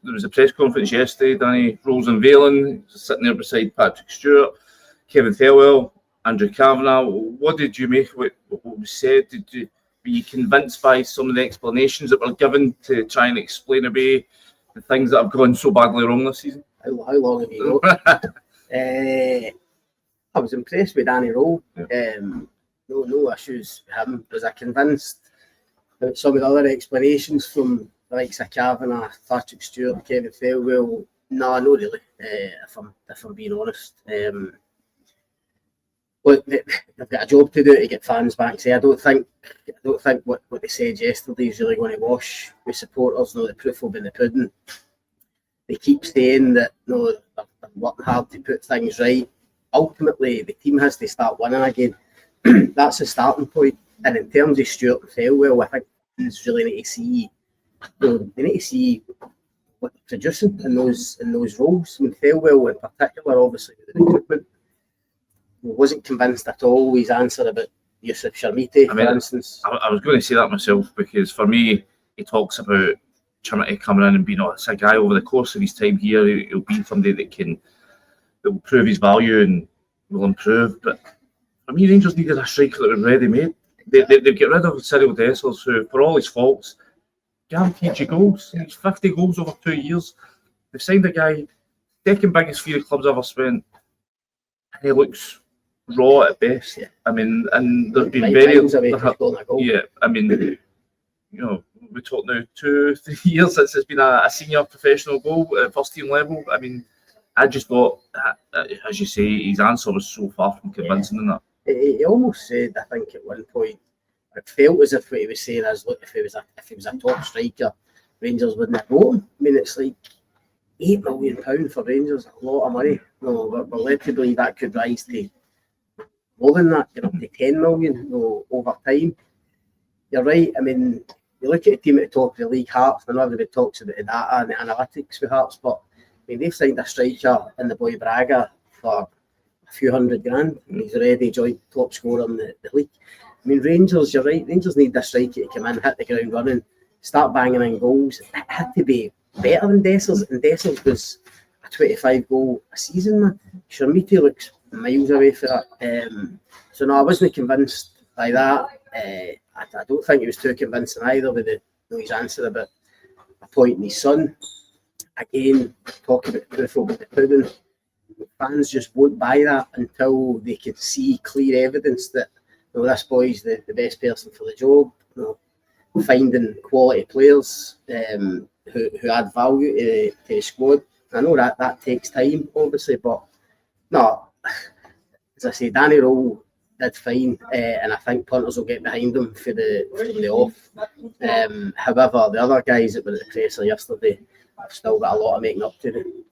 there was a press conference yesterday. Danny Rohl's unveiling, sitting there beside Patrick Stewart, Kevin Thelwell, Andrew Kavanagh. What did you make of what was said? Were you convinced by some of the explanations that were given to try and explain away the things that have gone so badly wrong this season? How long have you got? I was impressed with Danny Rohl. Yeah. No issues with him. Was I convinced about some of the other explanations from the likes of Kavanagh, Patrick Stewart, Kevin Thelwell? No, not really. If I'm being honest. Look, they've got a job to do to get fans back. So I don't think what they said yesterday is really going to wash with supporters. No, the proof will be in the pudding. They keep saying that they're working hard to put things right. Ultimately, the team has to start winning again. That's the starting point. And in terms of Stewart and Thelwell, I think fans really need to see. They need to see what they're producing in those roles. I mean, Thelwell in particular, obviously, with the recruitment, wasn't convinced at all his answer about Yusuf Chermiti, for instance. I was going to say that myself, because for me, he talks about Chermiti coming in and being a guy over the course of his time here. He'll be somebody that will prove his value and will improve. But for me, Rangers needed a striker that was ready made. They've got rid of Cyril Dessers, who, for all his faults, guaranteed you goals. He's 50 goals over 2 years. They've signed a guy, second biggest fee the club's ever spent, and he looks raw at best. Yeah. I mean, and there's been yeah. I mean, we talk now 2-3 years since it's been a senior professional goal at first team level. I mean, I just thought, as you say, his answer was so far from convincing in that. He almost said, I think at one point, it felt as if what he was saying is, look, if he was a top striker, Rangers wouldn't have bought him. I mean, it's like £8 million for Rangers, a lot of money. No, we're led to believe that could rise to more than that, to 10 million over time. You're right. I mean, you look at a team at the top of the league, Hearts. I know everybody talks about the data and the analytics with Hearts, but I mean, they've signed a striker in the boy Braga for a few $100,000, and he's already joint top scorer in the league. I mean, Rangers, you're right. Rangers need a striker to come in, hit the ground running, start banging in goals. It had to be better than Dessers, and Dessers was a 25 goal a season, man. Chermiti looks miles away for that. So no, I wasn't convinced by that. I don't think he was too convincing either with his answer about appointing his son. Again, talking about proof over the pudding. Fans just won't buy that until they can see clear evidence that this boy's the best person for the job. Finding quality players who add value to the squad. I know that takes time, obviously, but no, as I say, Danny Rohl did fine, and I think punters will get behind him from the off. However, the other guys that were at the presser yesterday have still got a lot of making up to do.